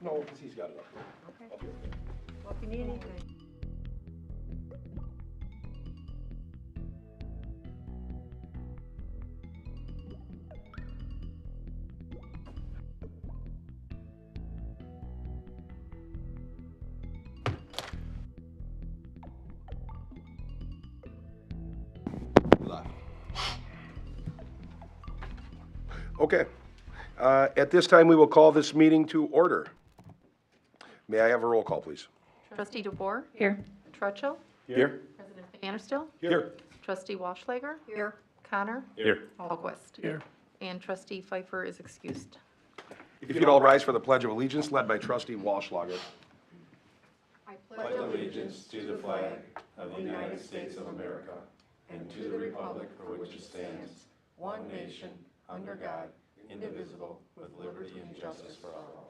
No, because he's got it up here. Okay. I'll do it. Well, if you need anything. Okay. At this time, we will call this meeting to order. May I have a roll call, please? Trustee DeBoer? Here. Trutchell? Here. President Vanderstill? Here. Trustee Wallschlager? Here. Connor? Here. Alquist? Here. And Trustee Pfeiffer is excused. If you'd all rise for the Pledge of Allegiance, led by Trustee Wallschlager. I pledge allegiance to the flag of the United States of America and to the republic for which it stands, one nation, under God, indivisible, with liberty and justice for all.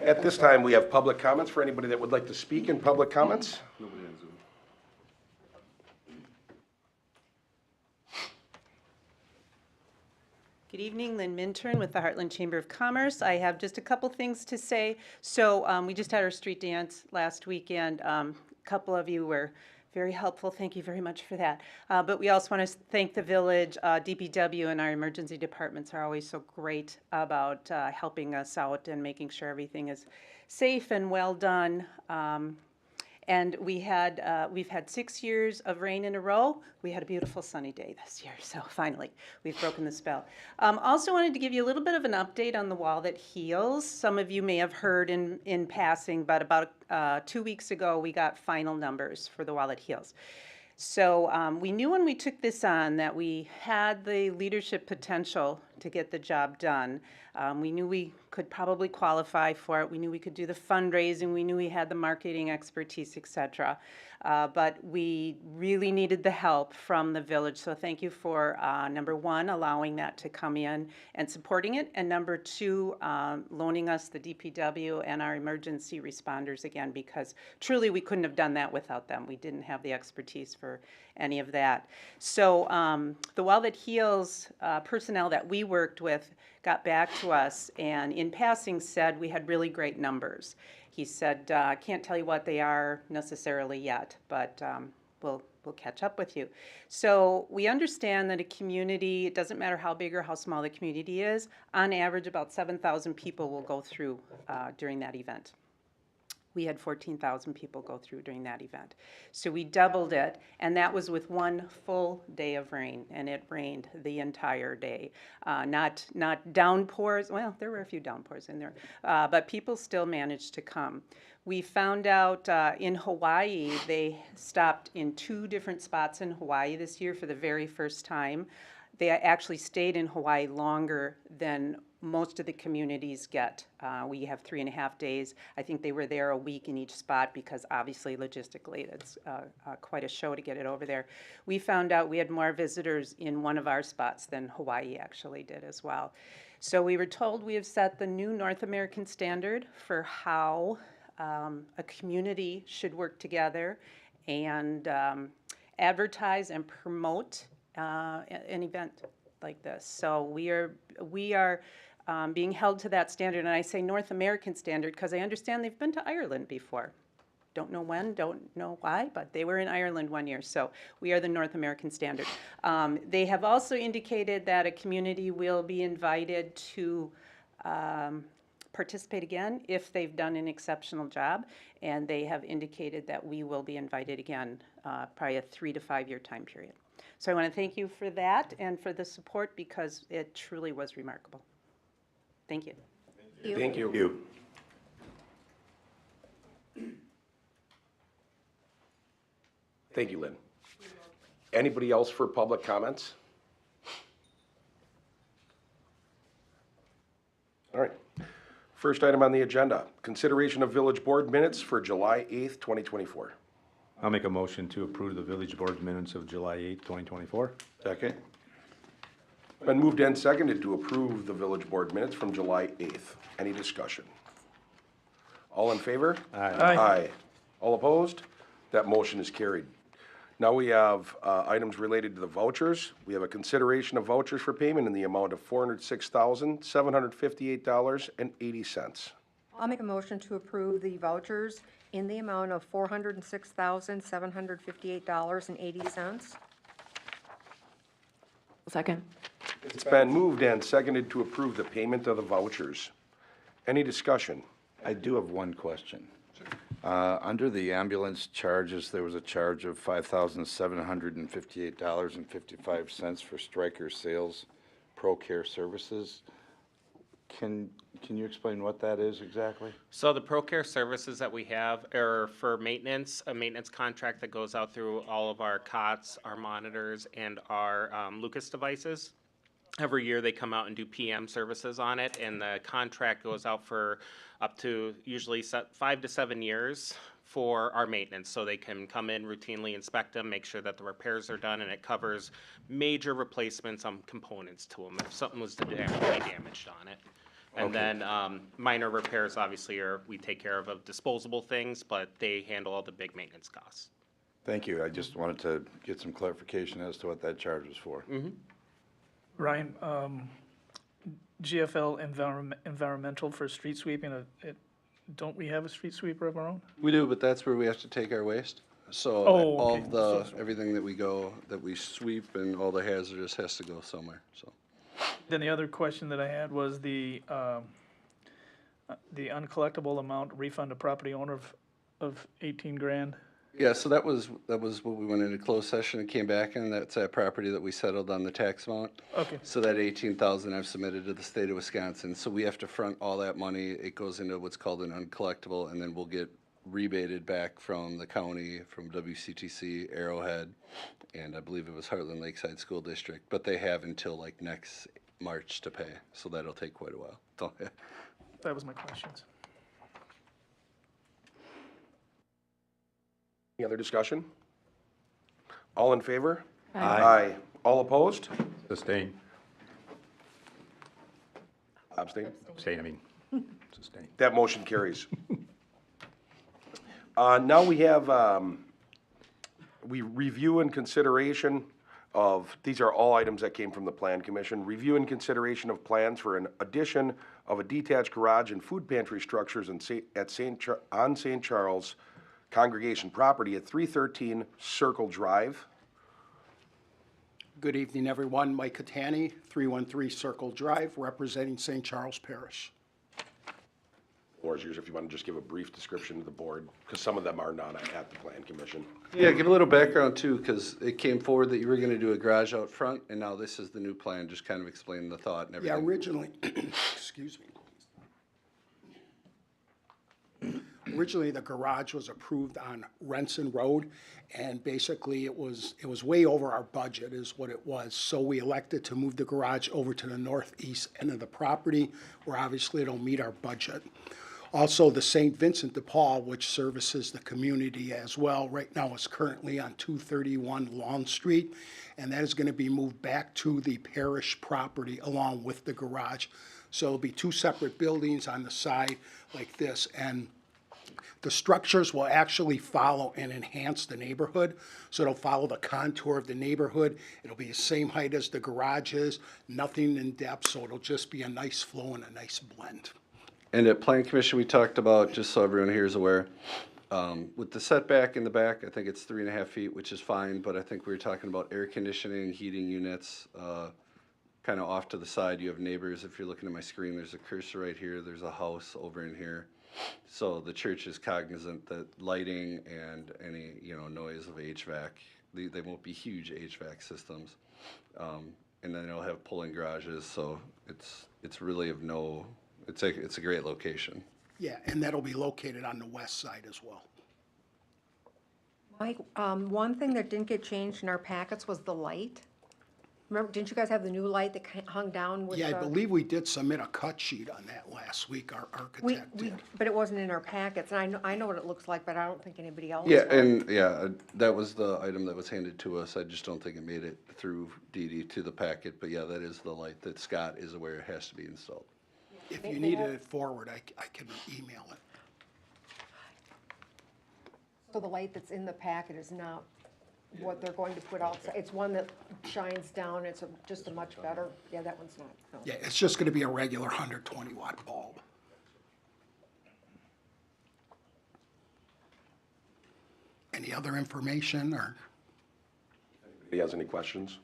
At this time, we have public comments for anybody that would like to speak in public comments. Nobody on Zoom. Good evening, Lynn Minturn with the Hartland Chamber of Commerce. I have just a couple things to say. So we just had our street dance last weekend. A couple of you were very helpful. Thank you very much for that. But we also want to thank the village, DPW, and our emergency departments are always so great about helping us out and making sure everything is safe and well done. And we've had 6 years of rain in a row. We had a beautiful sunny day this year, so finally we've broken the spell. Also wanted to give you a little bit of an update on the Wall That Heals. Some of you may have heard in passing, but about 2 weeks ago we got final numbers for the Wall That Heals. So we knew when we took this on that we had the leadership potential to get the job done. We knew we could probably qualify for it. We knew we could do the fundraising. We knew we had the marketing expertise, etc. But we really needed the help from the village. So thank you for, number one, allowing that to come in and supporting it. And number two, loaning us the DPW and our emergency responders again, because truly we couldn't have done that without them. We didn't have the expertise for any of that. So the Wall That Heals personnel that we worked with got back to us and in passing said we had really great numbers. He said, I can't tell you what they are necessarily yet, but we'll catch up with you. So we understand that a community, it doesn't matter how big or how small the community is, on average about 7,000 people will go through during that event. We had 14,000 people go through during that event. So we doubled it, and that was with one full day of rain, and it rained the entire day. Not downpours, well, there were a few downpours in there, but people still managed to come. We found out in Hawaii, they stopped in 2 different spots in Hawaii this year for the very first time. They actually stayed in Hawaii longer than most of the communities get. We have 3.5 days. I think they were there a week in each spot because obviously logistically it's quite a show to get it over there. We found out we had more visitors in one of our spots than Hawaii actually did as well. So we were told we have set the new North American standard for how a community should work together and advertise and promote an event like this. So we are being held to that standard, and I say North American standard because I understand they've been to Ireland before. Don't know when, don't know why, but they were in Ireland one year, so we are the North American standard. They have also indicated that a community will be invited to participate again if they've done an exceptional job, and they have indicated that we will be invited again, probably a 3 to 5 year time period. So I want to thank you for that and for the support because it truly was remarkable. Thank you. Thank you. Thank you, Lynn. Anybody else for public comments? All right. First item on the agenda, consideration of village board minutes for July 8th, 2024. I'll make a motion to approve the village board minutes of July 8, 2024. Second. Been moved and seconded to approve the village board minutes from July 8th. Any discussion? All in favor? Aye. Aye. All opposed? That motion is carried. Now we have items related to the vouchers. We have a consideration of vouchers for payment in the amount of $406,758.80. I'll make a motion to approve the vouchers in the amount of $406,758.80. Second. It's been moved and seconded to approve the payment of the vouchers. Any discussion? I do have one question. Under the ambulance charges, there was a charge of $5,758.55 for Stryker Sales Pro Care Services. Can you explain what that is exactly? So the ProCare services that we have are for maintenance, a maintenance contract that goes out through all of our cots, our monitors, and our Lucas devices. Every year they come out and do PM services on it, and the contract goes out for up to usually 5 to 7 years for our maintenance. So they can come in, routinely inspect them, make sure that the repairs are done, and it covers major replacements on components to them if something was damaged on it. And then minor repairs, obviously, we take care of disposable things, but they handle all the big maintenance costs. Thank you. I just wanted to get some clarification as to what that charge was for. Ryan, GFL Environmental for street sweeping, don't we have a street sweeper of our own? We do, but that's where we have to take our waste. So Oh, all okay. of the, everything that we sweep and all the hazardous has to go somewhere, so. Then the other question that I had was the uncollectible amount refund to property owner of 18 grand. Yeah, so that was what we went into closed session and came back, and that's that property that we settled on the tax amount. Okay, So that 18,000 I've submitted to the state of Wisconsin, so we have to front all that money. It goes into what's called an uncollectible, and then we'll get rebated back from the county, from WCTC, Arrowhead, and I believe it was Hartland Lakeside School District, but they have until like next March to pay, so that'll take quite a while. So, that was my questions. Any other discussion? All in favor? Aye. All opposed? Sustain. Abstain? Sustain, I mean, sustain. That motion carries. Now we have, we review and consideration of, these are all items that came from the Plan Commission. Review and consideration of plans for an addition of a detached garage and food pantry structures on St. Charles Congregation property at 313 Circle Drive. Good evening, everyone. Mike Catani, 313 Circle Drive, representing St. Charles Parish. Floor is yours if you want to just give a brief description to the board, because some of them are not at the Plan Commission. yeah, give a little background too, because it came forward that you were gonna do a garage out front, and now this is the new plan, just kind of explain the thought and Yeah, everything. originally, excuse me. Originally, the garage was approved on Renson Road, and basically it was way over our budget is what it was. So we elected to move the garage over to the northeast end of the property, where obviously it'll meet our budget. Also, the St. Vincent de Paul, which services the community as well, right now is currently on 231 Lawn Street, and that is gonna be moved back to the parish property along with the garage. So it'll be two separate buildings on the side like this, and the structures will actually follow and enhance the neighborhood, so it'll follow the contour of the neighborhood. It'll be the same height as the garage is, nothing in depth, so it'll just be a nice flow and a nice blend. And at Plan Commission, we talked about, just so everyone here is aware, with the setback in the back, I think it's 3.5 feet, which is fine, but I think we were talking about air conditioning, heating units, kind of off to the side. You have neighbors. If you're looking at my screen, there's a cursor right here. There's a house over in here. So the church is cognizant that lighting and any, noise of HVAC, they won't be huge HVAC systems. And then it'll have pull-in garages, so it's really of no, it's a great location. Yeah, and that'll be located on the west side as well. Mike, one thing that didn't get changed in our packets was the light. Remember, didn't you guys have the new light that hung down with the? Yeah, I believe we did submit a cut sheet on that last week, our architect did. But it wasn't in our packets, and I know what it looks like, but I don't think anybody else. Yeah, will. and that was the item that was handed to us. I just don't think it made it through Dee to the packet, but yeah, that is the light that Scott is aware it has to be installed. If you needed it forward, I can email it. So the light that's in the packet is not what they're going to put outside. It's one that shines down, it's just a much better, yeah, that one's not, no. Yeah, it's just gonna be a regular 120 watt bulb. Any other information or? Anybody has any questions?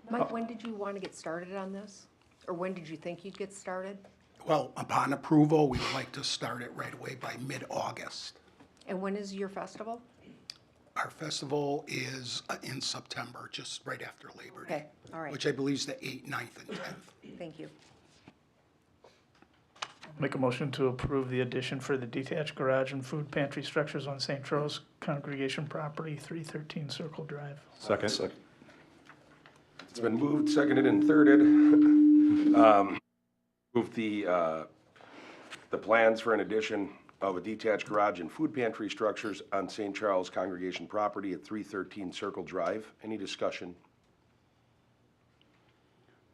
Mike, when did you want to get started on this? Or when did you think you'd get started? Well, upon approval, we would like to start it right away by mid-August. And when is your festival? Our festival is in September, just right after Labor Day. Okay, all right. Which I believe is the 8th, 9th, and 10th. Thank you. Make a motion to approve the addition for the detached garage and food pantry structures on St. Charles Congregation property, 313 Circle Drive. Second. It's been moved, seconded, and thirded. Move the plans for an addition of a detached garage and food pantry structures on St. Charles Congregation property at 313 Circle Drive. Any discussion?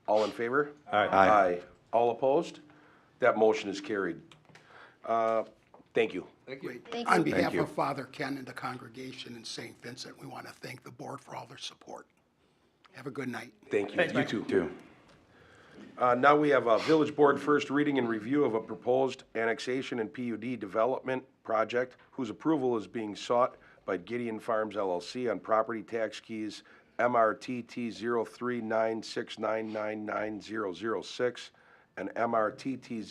All in favor? Aye. Aye. All opposed? That motion is carried. Thank you. Great. Thank On you. behalf you. of Father Ken and the congregation in St. Vincent, we want to thank the board for all their support. Have a good night. Thank you. Thanks, You Mike. too. Now we have a village board first reading and review of a proposed annexation and PUD development project whose approval is being sought by Gideon Farms LLC on property tax keys MRTT 0396999006 and MRTT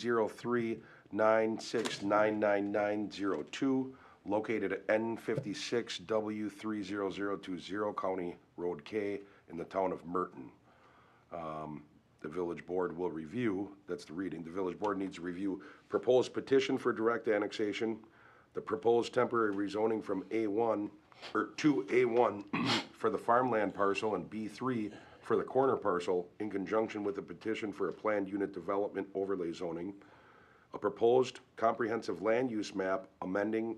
0396999902 located at N56W30020 County Road K in the town of Merton. The village board will review, that's the reading, the village board needs to review proposed petition for direct annexation, the proposed temporary rezoning from A1, or to A1 for the farmland parcel and B3 for the corner parcel in conjunction with a petition for a planned unit development overlay zoning, a proposed comprehensive land use map amendment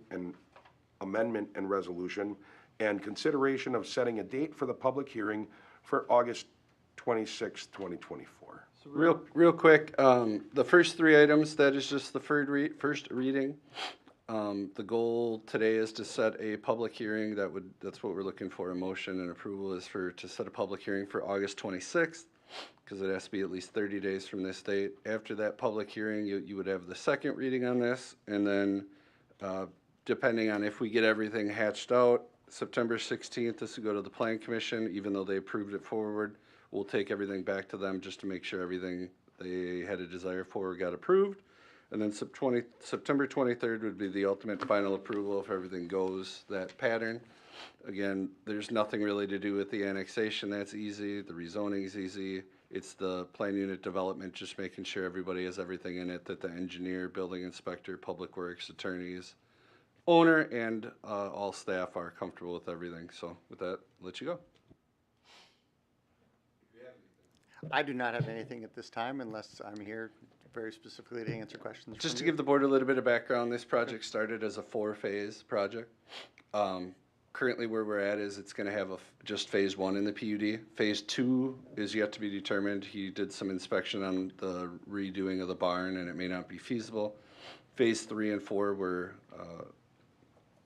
and resolution, and consideration of setting a date for the public hearing for August 26, 2024. Real quick, the first three items, that is just the first reading. The goal today is to set a public hearing, that's what we're looking for, a motion and approval is to set a public hearing for August 26th, because it has to be at least 30 days from this date. After that public hearing, you would have the second reading on this, and then, depending on if we get everything hatched out, September 16th, this will go to the Plan Commission, even though they approved it forward. We'll take everything back to them just to make sure everything they had a desire for got approved. And then September 23rd would be the ultimate final approval if everything goes that pattern. Again, there's nothing really to do with the annexation, that's easy. The rezoning is easy. It's the plan unit development, just making sure everybody has everything in it, that the engineer, building inspector, public works, attorneys, owner, and all staff are comfortable with everything. So with that, I'll let you go. I do not have anything at this time unless I'm here very specifically to answer questions. Just to from you. give the board a little bit of background, this project started as a 4-phase project. Currently where we're at is it's gonna have just phase 1 in the PUD. Phase 2 is yet to be determined. He did some inspection on the redoing of the barn and it may not be feasible. Phase 3 and 4 were,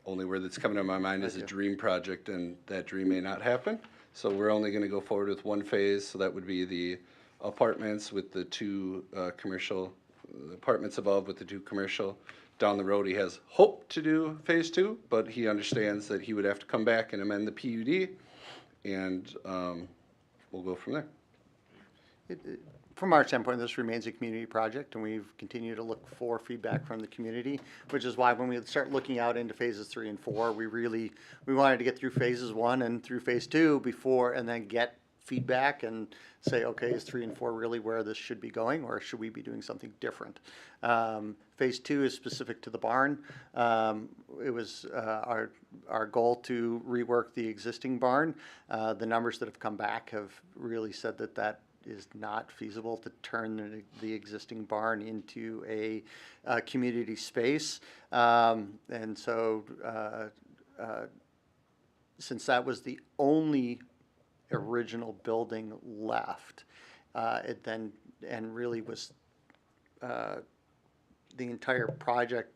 only word that's coming to my mind is a dream project, and that dream may not happen. So we're only gonna go forward with 1 phase, so that would be the apartments with the 2 commercial, the apartments above with the 2 commercial. Down the road, he has hoped to do phase 2, but he understands that he would have to come back and amend the PUD, and we'll go from there. From our standpoint, this remains a community project, and we've continued to look for feedback from the community, which is why when we start looking out into phases 3 and 4, we wanted to get through phases 1 and through phase 2 before, and then get feedback and say, okay, is 3 and 4 really where this should be going, or should we be doing something different? Phase 2 is specific to the barn. It was our goal to rework the existing barn. The numbers that have come back have really said that that is not feasible to turn the existing barn into a community space. And so since that was the only original building left, it then, and really was, the entire project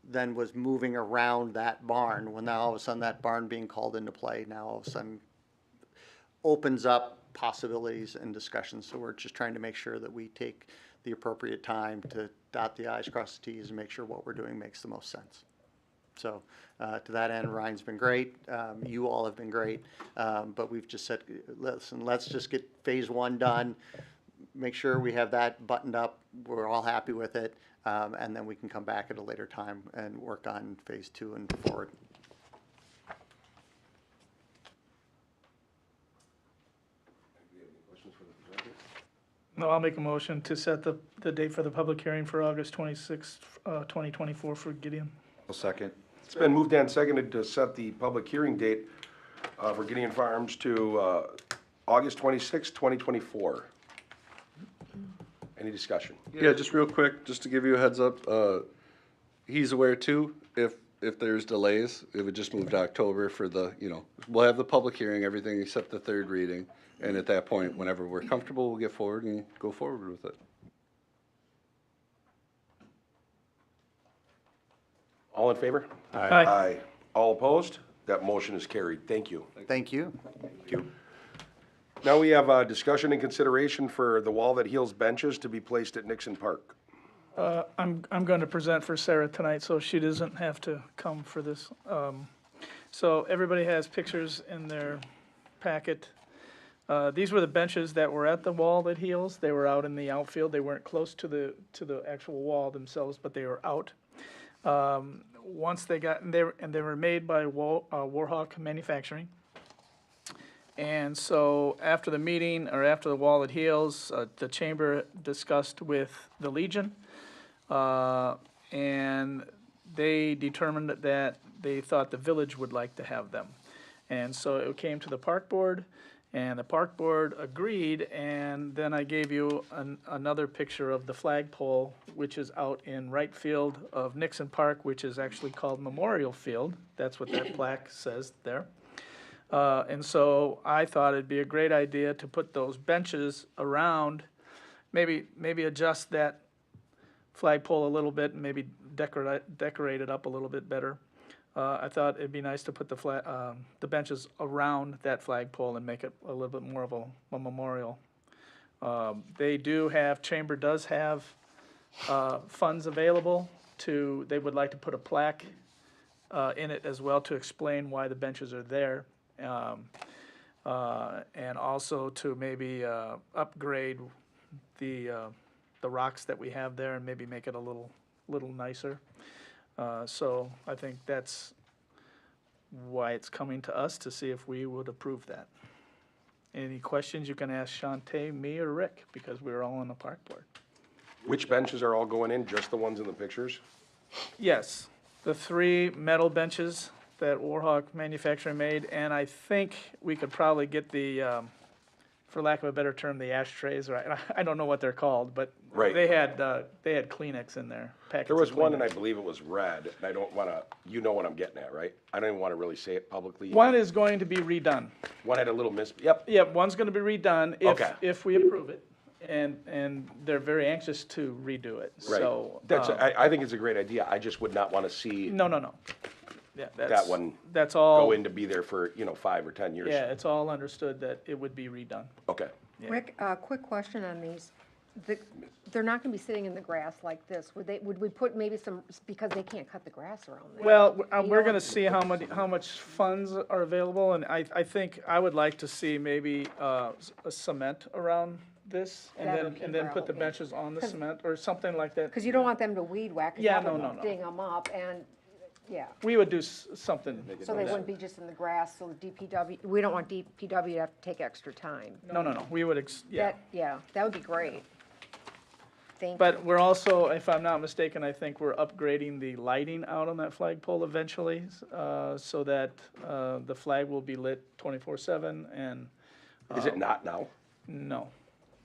then was moving around that barn. Well, now all of a sudden that barn being called into play, now all of a sudden opens up possibilities and discussions. So we're just trying to make sure that we take the appropriate time to dot the i's, cross the t's, and make sure what we're doing makes the most sense. So to that end, Ryan's been great. You all have been great. But we've just said, listen, let's just get phase one done. Make sure we have that buttoned up. We're all happy with it. And then we can come back at a later time and work on phase two and forward. No, I'll make a motion to set the date for the public hearing for August 26th, 2024 for Gideon. A second. It's been moved and seconded to set the public hearing date for Gideon Farms to August 26, 2024. Any discussion? Yeah, just real quick, just to give you a heads up, he's aware too, if there's delays, it would just move to October for the, we'll have the public hearing, everything except the third reading. And at that point, whenever we're comfortable, we'll get forward and go forward with it. All in favor? Aye. Aye. All opposed? That motion is carried. Thank you. Thank you. Thank you. Now we have discussion and consideration for the wall that heals benches to be placed at Nixon Park. I'm going to present for Sarah tonight, so she doesn't have to come for this. So everybody has pictures in their packet. These were the benches that were at the wall that heals. They were out in the outfield. They weren't close to the actual wall themselves, but they were out. Once they got in there, and they were made by Warhawk Manufacturing. And so after the meeting, or after the wall that heals, the chamber discussed with the Legion, and they determined that they thought the village would like to have them. And so it came to the park board, and the park board agreed, and then I gave you another picture of the flagpole, which is out in right field of Nixon Park, which is actually called Memorial Field. That's what that plaque says there. And so I thought it'd be a great idea to put those benches around, maybe adjust that flagpole a little bit and maybe decorate it up a little bit better. I thought it'd be nice to put the benches around that flagpole and make it a little bit more of a memorial. Chamber does have funds available they would like to put a plaque in it as well to explain why the benches are there. And also to maybe upgrade the rocks that we have there and maybe make it a little nicer. So I think that's why it's coming to us, to see if we would approve that. Any questions, you can ask Shantae, me, or Rick, because we're all on the park board. Which benches are all going in? Just the ones in the pictures? Yes, the 3 metal benches that Warhawk Manufacturing made, and I think we could probably get the, for lack of a better term, the ashtrays, or I don't know what they're called, but Right. they had Kleenex in there. There was one, and I believe it was red, and I don't want to, you know what I'm getting at, right? I don't even want to really say it publicly. One is going to be redone. One had a little yep. Yep, one's gonna be redone Okay. if we approve it, and they're very anxious to redo it, Right. so. I think it's a great idea. I just would not want to see No. Yeah, that one that's all. go in to be there for, 5 or 10 years. Yeah, it's all understood that it would be redone. Okay. Yeah. Rick, quick question on these. They're not gonna be sitting in the grass like this. Would we put maybe some, because they can't cut the grass around there? Well, we're gonna see how much funds are available, and I think I would like to see maybe a cement around this, and That or then put the okay. benches on the cement, or something like that. Because you don't want them to weed whack. 'cause Yeah, that would no. Ding them up, and, yeah. We would do something. So they wouldn't be just in the grass, so the DPW, we don't want DPW to have to take extra time. No, we would, yeah. That would be great. Thank you. But we're also, if I'm not mistaken, I think we're upgrading the lighting out on that flagpole eventually, so that the flag will be lit 24/7, and, Is it not now? no,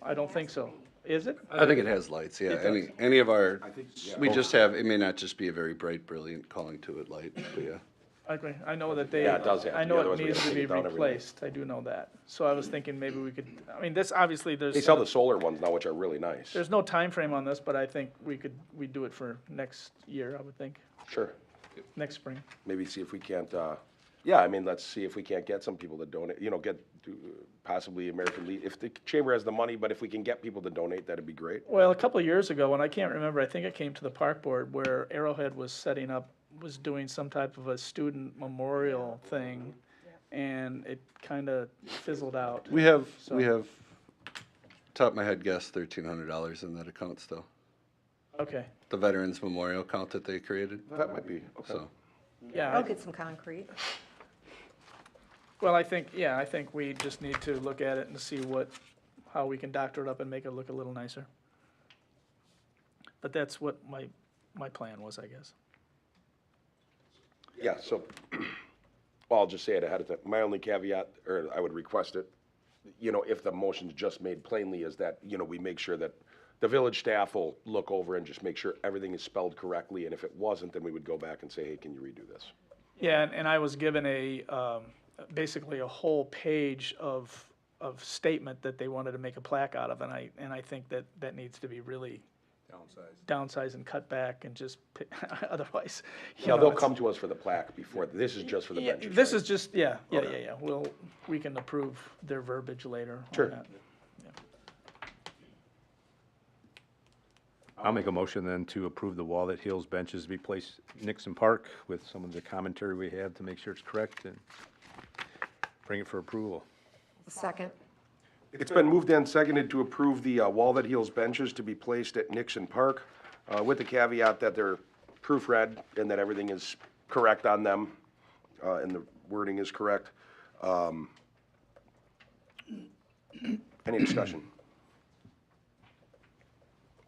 I don't think so. Is it? I think it has lights, yeah. Any of our, we just have, it may not just be a very bright, brilliant calling to it light, but yeah. I agree. I know that they. Yeah, it does have to I be, know otherwise it we needs gotta to take be it down every night. replaced. I do know that. So I was thinking maybe we could, I mean, this, obviously, They sell the solar ones now, which are really nice. there's no time frame on this, but I think we do it for next year, I would think, Sure. next spring. Maybe see if we can't, yeah, I mean, let's see if we can't get some people to donate, possibly American Legion, if the chamber has the money, but if we can get people to donate, that'd be great. Well, a couple of years ago, and I can't remember, I think it came to the park board where Arrowhead was doing some type of a student memorial thing, and it kind of fizzled out. We have, So- top of my head guess, $1,300 in that account still. Okay, The Veterans Memorial account that they created, That might be, okay. so. yeah. I'll get some concrete. Well, I think we just need to look at it and see how we can doctor it up and make it look a little nicer. But that's what my plan was, I guess. Yeah, so, well, I'll just say it ahead of time. My only caveat, or I would request it, if the motion's just made plainly, is that, we make sure that the village staff will look over and just make sure everything is spelled correctly, and if it wasn't, then we would go back and say, hey, can you redo this? Yeah, and I was given basically a whole page of statement that they wanted to make a plaque out of, and I think that needs to be really downsized and cut back and just, otherwise, Now, they'll come to us for the plaque before, this is just for the Yeah, benches, this right? is just, yeah. We can approve their verbiage later on Sure. that. I'll make a motion then to approve the Walnut Hills benches to be placed Nixon Park with some of the commentary we have to make sure it's correct and bring it for approval. Second. It's been moved and seconded to approve the Walnut Hills benches to be placed at Nixon Park, with the caveat that they're proofread and that everything is correct on them, and the wording is correct. Any discussion?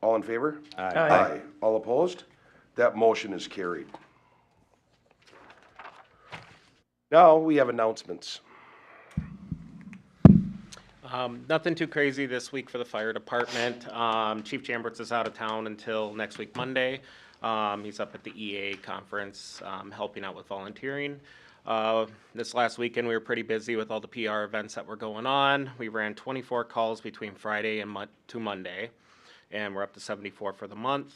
All in favor? Aye. All opposed? That motion is carried. Now, we have announcements. Nothing too crazy this week for the fire department. Chief Chamberts is out of town until next week, Monday. He's up at the EA conference, helping out with volunteering. This last weekend, we were pretty busy with all the PR events that were going on. We ran 24 calls between Friday and to Monday, and we're up to 74 for the month.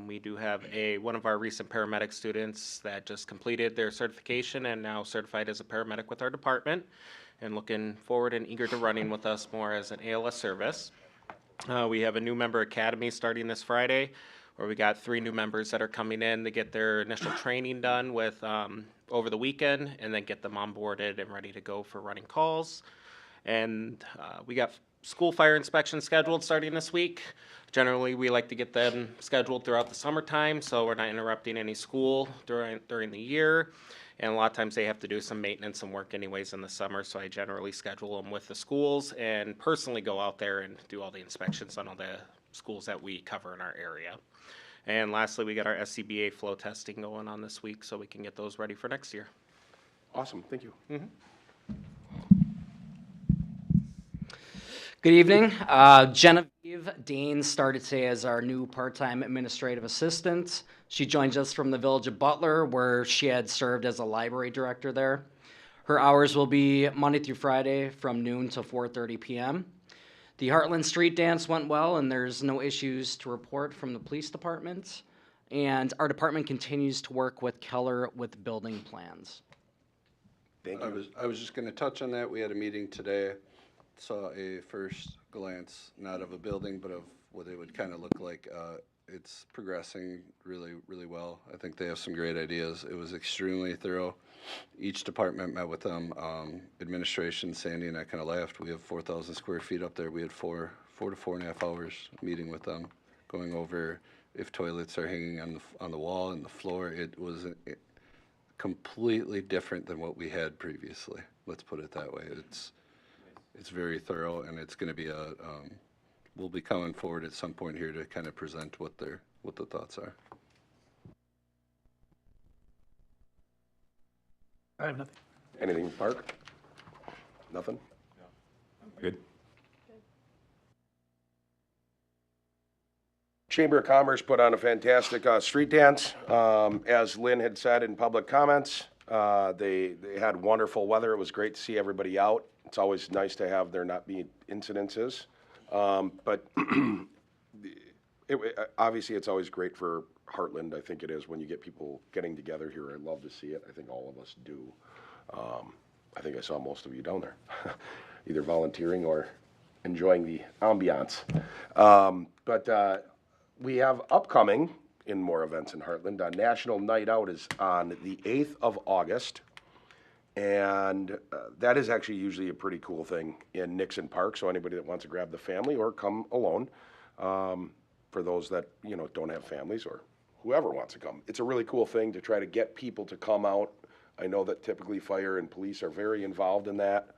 We do have one of our recent paramedic students that just completed their certification and now certified as a paramedic with our department, and looking forward and eager to running with us more as an ALS service. We have a new member academy starting this Friday, where we got 3 new members that are coming in to get their initial training done with over the weekend, and then get them onboarded and ready to go for running calls. And we got school fire inspections scheduled starting this week. Generally, we like to get them scheduled throughout the summertime, so we're not interrupting any school during the year. And a lot of times they have to do some maintenance and work anyways in the summer, so I generally schedule them with the schools and personally go out there and do all the inspections on all the schools that we cover in our area. And lastly, we got our SCBA flow testing going on this week, so we can get those ready for next year. Awesome, thank you. Good evening. Genevieve Dean started today as our new part-time administrative assistant. She joins us from the village of Butler, where she had served as a library director there. Her hours will be Monday through Friday from noon to 4:30 p.m. The Hartland street dance went well, and there's no issues to report from the police department. And our department continues to work with Keller with building plans. Thank you. I was just gonna touch on that. We had a meeting today. Saw a first glance, not of a building, but of what it would kind of look like. It's progressing really, really well. I think they have some great ideas. It was extremely thorough. Each department met with them. Administration, Sandy and I kind of laughed. We have 4,000 square feet up there. We had 4 to 4.5 hours meeting with them, going over if toilets are hanging on the wall and the floor. It was completely different than what we had previously. Let's put it that way. It's very thorough, and it's going to be we'll be coming forward at some point here to kind of present what the thoughts are. I have nothing. Anything, Park? Nothing? Good. Chamber of Commerce put on a fantastic street dance. As Lynn had said in public comments, They had wonderful weather. It was great to see everybody out. It's always nice to have there not be incidences. But obviously, it's always great for Hartland. I think it is when you get people getting together here. I love to see it. I think all of us do. I think I saw most of you down there, either volunteering or enjoying the ambiance. But we have upcoming, in more events in Hartland, National Night Out is on the 8th of August. And that is actually usually a pretty cool thing in Nixon Park. So anybody that wants to grab the family or come alone, for those that, you know, don't have families or whoever wants to come. It's a really cool thing to try to get people to come out. I know that typically fire and police are very involved in that.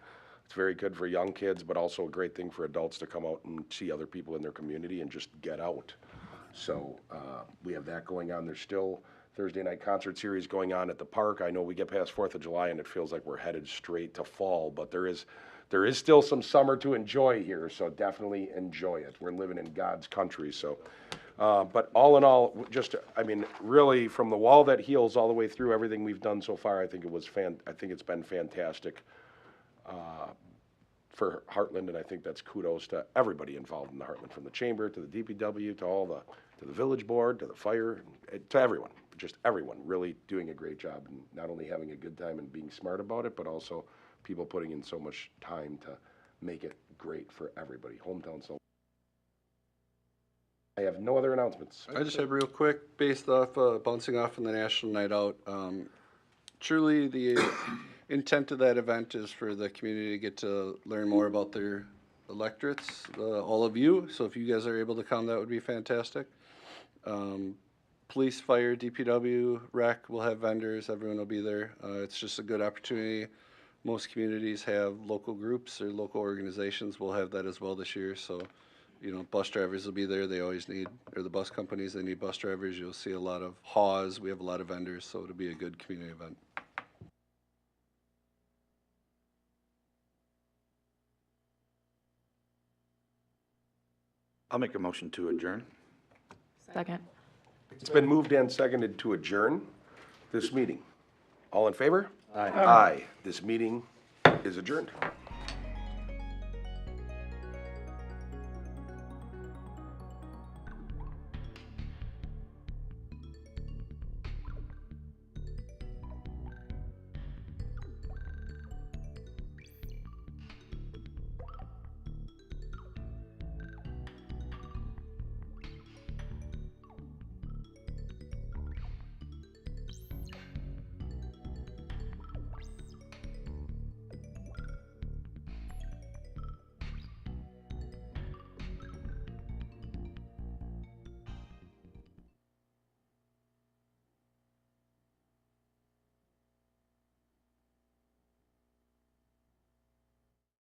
It's very good for young kids, but also a great thing for adults to come out and see other people in their community and just get out. So we have that going on. There's still Thursday night concert series going on at the park. I know we get past 4th of July and it feels like we're headed straight to fall, but there is still some summer to enjoy here, so definitely enjoy it. We're living in God's country, so. But all in all, just, I mean, really from the wall that heals all the way through everything we've done so far, I think it's been fantastic for Hartland, and I think that's kudos to everybody involved in the Hartland, from the chamber to the DPW to the village board to the fire, to everyone. Just everyone really doing a great job and not only having a good time and being smart about it, but also people putting in so much time to make it great for everybody. Hometown so. I have no other announcements. I just have real quick, based off, bouncing off on the National Night Out. Truly, the intent of that event is for the community to get to learn more about their electorates, all of you. So if you guys are able to come, that would be fantastic. Police, fire, DPW, rec will have vendors. Everyone will be there. It's just a good opportunity. Most communities have local groups or local organizations. We'll have that as well this year. So, you know, bus drivers will be there. They always need, or the bus companies, they need bus drivers. You'll see a lot of haws. We have a lot of vendors, so it'll be a good community event. I'll make a motion to adjourn. Second. It's been moved and seconded to adjourn this meeting. All in favor? Aye. Aye. This meeting is adjourned.